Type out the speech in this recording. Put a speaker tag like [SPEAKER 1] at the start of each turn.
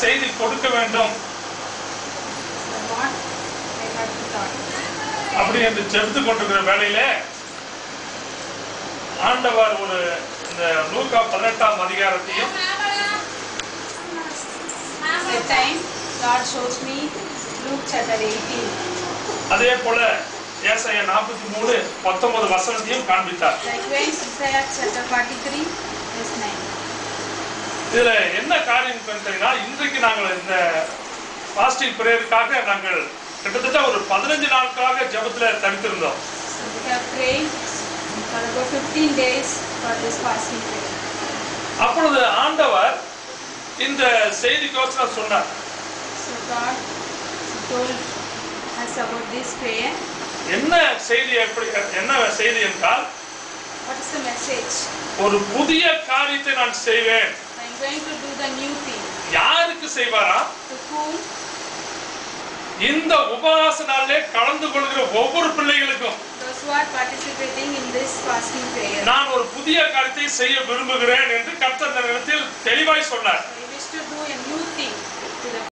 [SPEAKER 1] செய்தி கொடுக்க வேண்டும் அப்படி என்று ஜெபித்துக் கொண்டிருக்கிற வேளையிலே ஆண்டவர் ஒரு இந்த லூக்கா 18ஆம் அதிகாரத்தையும் அதே போல ஏசாயா 43:19 வசனத்தையும் காண்பித்தார். இதுல என்ன காரியம் பார்த்தீங்கன்னா, இன்றைக்கு நாங்கள் இந்த ஃபாஸ்டிங் பிரேயருக்காக நாங்கள் கிட்டத்தட்ட ஒரு 15 நாட்களாக ஜெபத்துல தரித்திருந்தோம். அப்பொழுது ஆண்டவர் இந்த செய்திக்கோசரம் சொன்னார். என்ன செய்தி என்றால், ஒரு புதிய காரியத்தை நான் செய்வேன். யாருக்கு செய்வாரா? இந்த உபவாச நாளிலே கலந்து கொள்கிற ஒவ்வொரு பிள்ளைகளுக்கும் நான் ஒரு புதிய காரியத்தை செய்ய விரும்புகிறேன் என்று கர்த்தர் இந்த நேரத்தில் தெளிவாய் சொன்னார்.